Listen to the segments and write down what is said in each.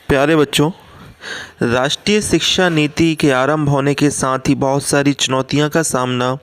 प्यारे बच्चों, राष्ट्रीय शिक्षा नीति के आरंभ होने के साथ ही बहुत सारी चुनौतियों का सामना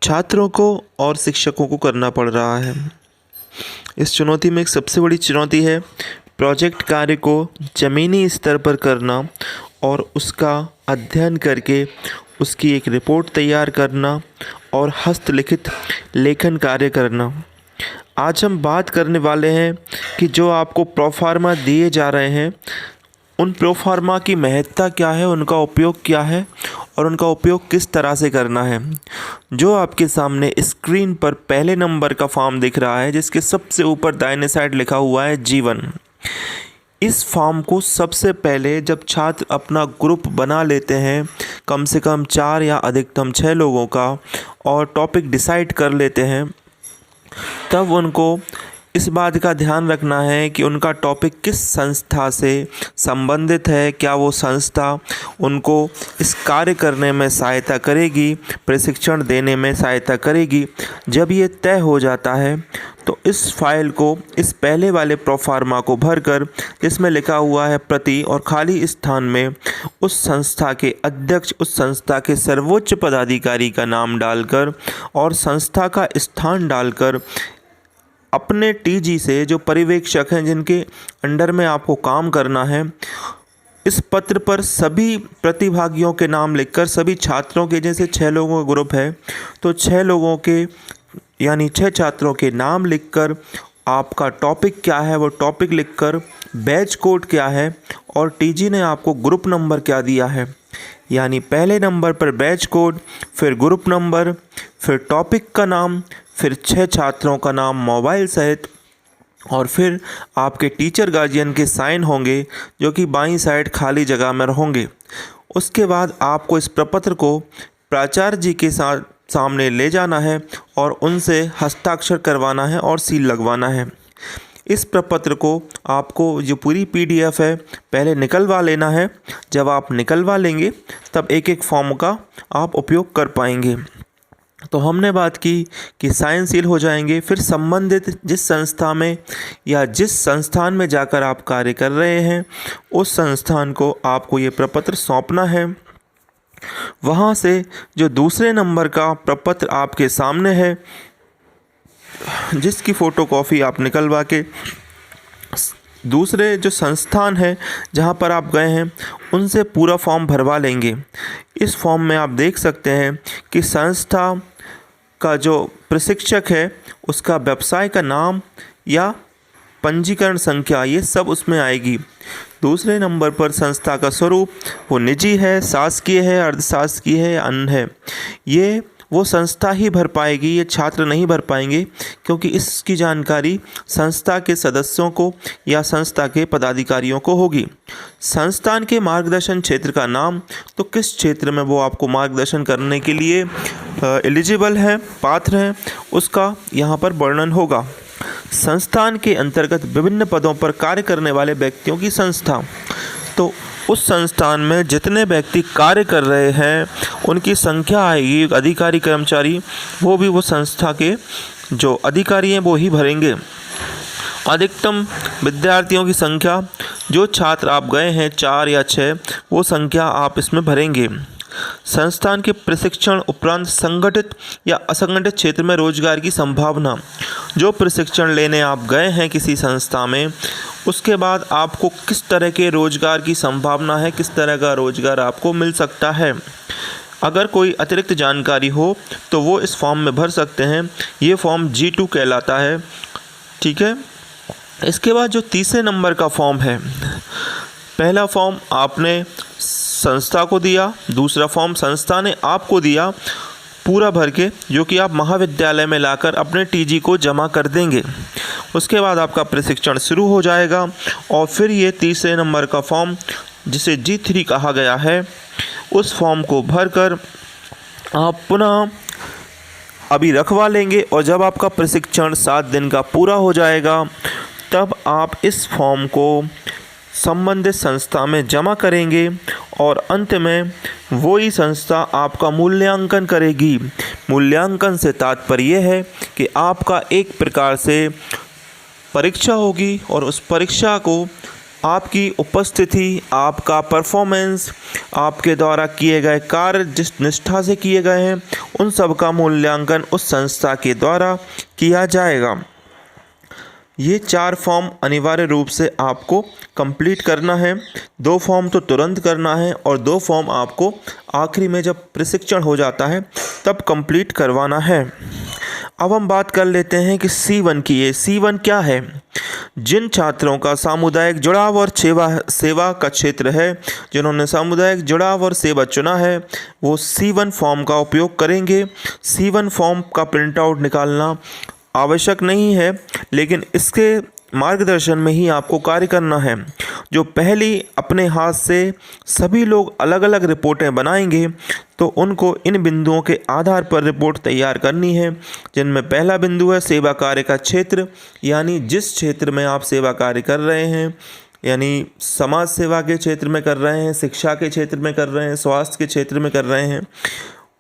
छात्रों को और शिक्षकों को करना पड़ रहा है। इस चुनौती में एक सबसे बड़ी चुनौती है प्रोजेक्ट कार्य को ज़मीनी स्तर पर करना और उसका अध्ययन करके उसकी एक रिपोर्ट तैयार करना और हस्तलिखित लेखन कार्य करना। आज हम बात करने वाले हैं कि जो आपको प्रोफार्मा दिए जा रहे हैं उन प्रोफार्मा की महत्ता क्या है, उनका उपयोग क्या है और उनका उपयोग किस तरह से करना है। जो आपके सामने स्क्रीन पर पहले नंबर का फॉर्म दिख रहा है जिसके सबसे ऊपर दाहिने साइड लिखा हुआ है जीवन। इस फॉर्म को सबसे पहले जब छात्र अपना ग्रुप बना लेते हैं कम से कम 4 या अधिकतम 6 लोगों का और टॉपिक डिसाइड कर लेते हैं, तब उनको इस बात का ध्यान रखना है कि उनका टॉपिक किस संस्था से संबंधित है, क्या वो संस्था उनको इस कार्य करने में सहायता करेगी, प्रशिक्षण देने में सहायता करेगी। जब ये तय हो जाता है तो इस फाइल को, इस पहले वाले प्रोफार्मा को भरकर जिसमें लिखा हुआ है प्रति और खाली स्थान में उस संस्था के अध्यक्ष, उस संस्था के सर्वोच्च पदाधिकारी का नाम डालकर और संस्था का स्थान डालकर अपने टीजी से जो पर्यवेक्षक हैं जिनके अंडर में आपको काम करना है, इस पत्र पर सभी प्रतिभागियों के नाम लिखकर, सभी छात्रों के, जैसे 6 लोगों का ग्रुप है तो 6 लोगों के यानी 6 छात्रों के नाम लिखकर आपका टॉपिक क्या है वो टॉपिक लिखकर, बैच कोड क्या है और टीजी ने आपको ग्रुप नंबर क्या दिया है, यानी पहले नंबर पर बैच कोड, फिर ग्रुप नंबर, फिर टॉपिक का नाम, फिर 6 छात्रों का नाम मोबाइल सहित और फिर आपके टीचर गार्जियन के साइन होंगे जो कि बाईं साइड खाली जगह में होंगे। उसके बाद आपको इस प्रपत्र को प्राचार्य जी के साथ सामने ले जाना है और उनसे हस्ताक्षर करवाना है और सील लगवाना है। इस प्रपत्र को आपको जो पूरी पीडीएफ है पहले निकलवा लेना है। जब आप निकलवा लेंगे तब एक एक फॉर्म का आप उपयोग कर पाएंगे। तो हमने बात की कि साइन सील हो जाएंगे, फिर संबंधित जिस संस्था में या जिस संस्थान में जाकर आप कार्य कर रहे हैं उस संस्थान को आपको ये प्रपत्र सौंपना है। वहाँ से जो दूसरे नंबर का प्रपत्र आपके सामने है जिसकी फ़ोटोकॉपी आप निकलवा के दूसरे जो संस्थान है जहाँ पर आप गए हैं उनसे पूरा फॉर्म भरवा लेंगे। इस फॉर्म में आप देख सकते हैं कि संस्था का जो प्रशिक्षक है उसका व्यवसाय का नाम या पंजीकरण संख्या ये सब उसमें आएगी। दूसरे नंबर पर संस्था का स्वरूप, वो निजी है, शासकीय है, अर्धशासकीय है या अन्य है, ये वो संस्था ही भर पाएगी, ये छात्र नहीं भर पाएंगे क्योंकि इसकी जानकारी संस्था के सदस्यों को या संस्था के पदाधिकारियों को होगी। संस्थान के मार्गदर्शन क्षेत्र का नाम, तो किस क्षेत्र में वो आपको मार्गदर्शन करने के लिए एलिजिबल है, पात्र हैं, उसका यहाँ पर वर्णन होगा। संस्थान के अंतर्गत विभिन्न पदों पर कार्य करने वाले व्यक्तियों की संस्था, तो उस संस्थान में जितने व्यक्ति कार्य कर रहे हैं उनकी संख्या आएगी। अधिकारी कर्मचारी वो भी वो संस्था के जो अधिकारी हैं वो ही भरेंगे। अधिकतम विद्यार्थियों की संख्या, जो छात्र आप गए हैं 4 या 6 वो संख्या आप इसमें भरेंगे। संस्थान के प्रशिक्षण उपरांत संगठित या असंगठित क्षेत्र में रोजगार की संभावना, जो प्रशिक्षण लेने आप गए हैं किसी संस्था में उसके बाद आपको किस तरह के रोजगार की संभावना है, किस तरह का रोजगार आपको मिल सकता है। अगर कोई अतिरिक्त जानकारी हो तो वो इस फॉर्म में भर सकते हैं। ये फॉर्म G2 कहलाता है, ठीक है। इसके बाद जो तीसरे नंबर का फॉर्म है, पहला फॉर्म आपने संस्था को दिया, दूसरा फॉर्म संस्था ने आपको दिया पूरा भर के, जो कि आप महाविद्यालय में लाकर अपने टीजी को जमा कर देंगे। उसके बाद आपका प्रशिक्षण शुरू हो जाएगा और फिर ये तीसरे नंबर का फॉर्म जिसे G3 कहा गया है उस फॉर्म को भरकर आप पुनः अभी रखवा लेंगे और जब आपका प्रशिक्षण 7 दिन का पूरा हो जाएगा तब आप इस फॉर्म को संबंधित संस्था में जमा करेंगे और अंत में वही संस्था आपका मूल्यांकन करेगी। मूल्यांकन से तात्पर्य यह है कि आपका एक प्रकार से परीक्षा होगी और उस परीक्षा को आपकी उपस्थिति, आपका परफॉर्मेंस, आपके द्वारा किए गए कार्य जिस निष्ठा से किए गए हैं, उन सब का मूल्यांकन उस संस्था के द्वारा किया जाएगा। ये 4 फॉर्म अनिवार्य रूप से आपको कंप्लीट करना है। 2 फॉर्म तो तुरंत करना है और 2 फॉर्म आपको आखिरी में जब प्रशिक्षण हो जाता है तब कंप्लीट करवाना है। अब हम बात कर लेते हैं कि C1 की। ये C1 क्या है? जिन छात्रों का सामुदायिक जुड़ाव और सेवा का क्षेत्र है, जिन्होंने सामुदायिक जुड़ाव और सेवा चुना है, वो C1 फॉर्म का उपयोग करेंगे। C1 फॉर्म का प्रिंट आउट निकालना आवश्यक नहीं है, लेकिन इसके मार्गदर्शन में ही आपको कार्य करना है। जो पहली अपने हाथ से सभी लोग अलग अलग रिपोर्टें बनाएंगे, तो उनको इन बिंदुओं के आधार पर रिपोर्ट तैयार करनी है, जिनमें पहला बिंदु है सेवा कार्य का क्षेत्र, यानी जिस क्षेत्र में आप सेवा कार्य कर रहे हैं, यानी समाज सेवा के क्षेत्र में कर रहे हैं, शिक्षा के क्षेत्र में कर रहे हैं, स्वास्थ्य के क्षेत्र में कर रहे हैं,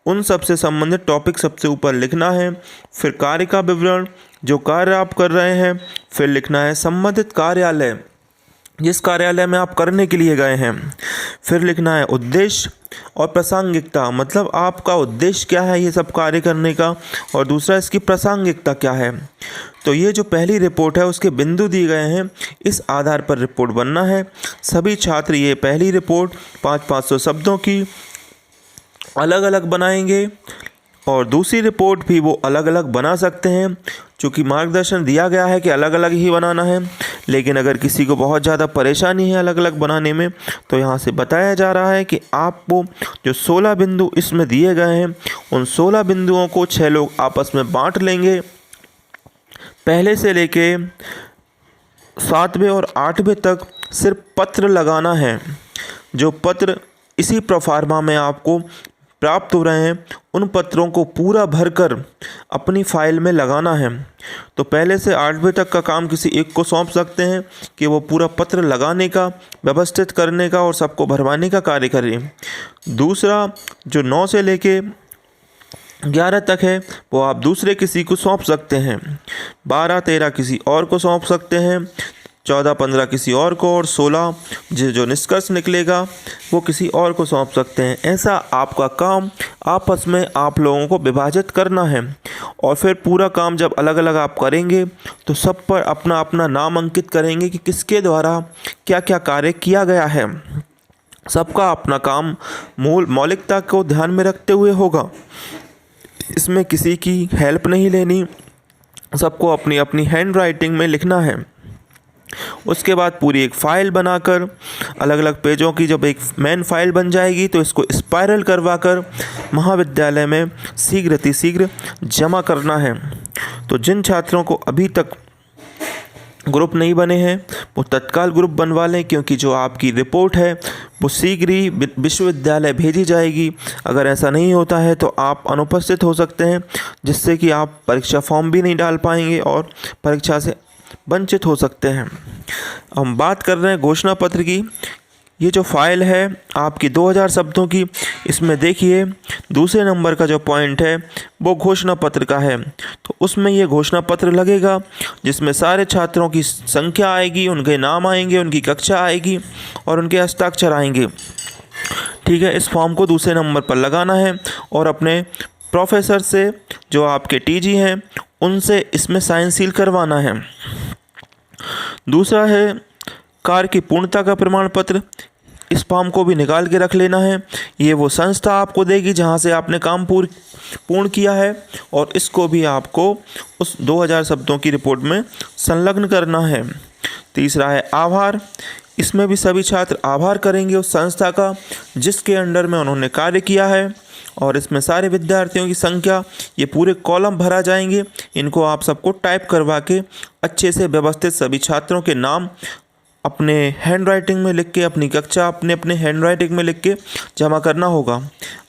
उन सब से संबंधित टॉपिक सबसे ऊपर लिखना है। फिर कार्य का विवरण, जो कार्य आप कर रहे हैं। फिर लिखना है संबंधित कार्यालय, जिस कार्यालय में आप करने के लिए गए हैं। फिर लिखना है उद्देश्य और प्रासंगिकता, मतलब आपका उद्देश्य क्या है ये सब कार्य करने का, और दूसरा इसकी प्रासंगिकता क्या है। तो ये जो पहली रिपोर्ट है उसके बिंदु दिए गए हैं, इस आधार पर रिपोर्ट बनना है। सभी छात्र ये पहली रिपोर्ट 500-500 शब्दों की अलग अलग बनाएंगे और दूसरी रिपोर्ट भी वो अलग अलग बना सकते हैं, चूँकि मार्गदर्शन दिया गया है कि अलग अलग ही बनाना है। लेकिन अगर किसी को बहुत ज़्यादा परेशानी है अलग अलग बनाने में, तो यहाँ से बताया जा रहा है कि आपको जो 16 बिंदु इसमें दिए गए हैं, उन 16 बिंदुओं को 6 लोग आपस में बांट लेंगे। पहले से लेके 7वें और 8वें तक सिर्फ पत्र लगाना है। जो पत्र इसी प्रोफार्मा में आपको प्राप्त हो रहे हैं, उन पत्रों को पूरा भरकर अपनी फाइल में लगाना है। तो पहले से 8वें तक का काम किसी एक को सौंप सकते हैं कि वो पूरा पत्र लगाने का, व्यवस्थित करने का और सबको भरवाने का कार्य करें। दूसरा जो 9 से लेके 11 तक है, वो आप दूसरे किसी को सौंप सकते हैं। 12-13 किसी और को सौंप सकते हैं, 14-15 किसी और को, और 16 जो निष्कर्ष निकलेगा वो किसी और को सौंप सकते हैं। ऐसा आपका काम आपस में आप लोगों को विभाजित करना है। और फिर पूरा काम जब अलग अलग आप करेंगे तो सब पर अपना अपना नाम अंकित करेंगे कि किसके द्वारा क्या क्या कार्य किया गया है। सबका अपना काम मौलिकता को ध्यान में रखते हुए होगा। इसमें किसी की हेल्प नहीं लेनी, सबको अपनी अपनी हैंड राइटिंग में लिखना है। उसके बाद पूरी एक फ़ाइल बनाकर अलग अलग पेजों की जब एक मेन फाइल बन जाएगी, तो इसको स्पाइरल करवाकर महाविद्यालय में शीघ्र जमा करना है। तो जिन छात्रों को अभी तक ग्रुप नहीं बने हैं, वो तत्काल ग्रुप बनवा लें, क्योंकि जो आपकी रिपोर्ट है वो शीघ्र ही विश्वविद्यालय भेजी जाएगी। अगर ऐसा नहीं होता है तो आप अनुपस्थित हो सकते हैं, जिससे कि आप परीक्षा फॉर्म भी नहीं डाल पाएंगे और परीक्षा से वंचित हो सकते हैं। हम बात कर रहे हैं घोषणा पत्र की। ये जो फाइल है आपकी 2000 शब्दों की, इसमें देखिए दूसरे नंबर का जो पॉइंट है वो घोषणा पत्र का है। तो उसमें ये घोषणा पत्र लगेगा, जिसमें सारे छात्रों की संख्या आएगी, उनके नाम आएंगे, उनकी कक्षा आएगी और उनके हस्ताक्षर आएंगे। ठीक है, इस फॉर्म को दूसरे नंबर पर लगाना है और अपने प्रोफेसर से, जो आपके टीजी हैं, उनसे इसमें साइन सील करवाना है। दूसरा है कार्य की पूर्णता का प्रमाण पत्र। इस फॉर्म को भी निकाल के रख लेना है। ये वो संस्था आपको देगी जहाँ से आपने काम पूर्ण किया है, और इसको भी आपको उस 2000 शब्दों की रिपोर्ट में संलग्न करना है। तीसरा है आभार। इसमें भी सभी छात्र आभार करेंगे उस संस्था का जिसके अंडर में उन्होंने कार्य किया है, और इसमें सारे विद्यार्थियों की संख्या, ये पूरे कॉलम भरा जाएंगे। इनको आप सबको टाइप करवा के अच्छे से व्यवस्थित सभी छात्रों के नाम अपने हैंड राइटिंग में लिख के, अपनी कक्षा अपने अपने हैंड राइटिंग में लिख के जमा करना होगा।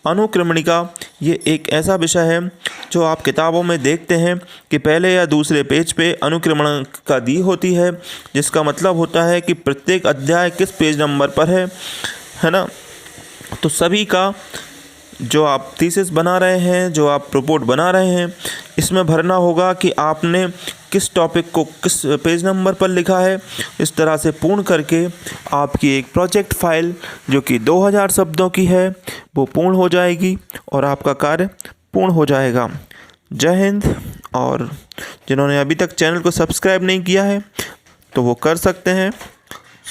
अनुक्रमणिका ये एक ऐसा विषय है जो आप किताबों में देखते हैं कि पहले या दूसरे पेज पे अनुक्रमणिका दी होती है, जिसका मतलब होता है कि प्रत्येक अध्याय किस पेज नंबर पर है ना। तो सभी का जो आप थीसिस बना रहे हैं, जो आप रिपोर्ट बना रहे हैं, इसमें भरना होगा कि आपने किस टॉपिक को किस पेज नंबर पर लिखा है। इस तरह से पूर्ण करके आपकी एक प्रोजेक्ट फाइल जो कि 2000 शब्दों की है वो पूर्ण हो जाएगी और आपका कार्य पूर्ण हो जाएगा। जय हिंद। और जिन्होंने अभी तक चैनल को सब्सक्राइब नहीं किया है तो वो कर सकते हैं।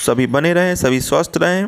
सभी बने रहें, सभी स्वस्थ रहें।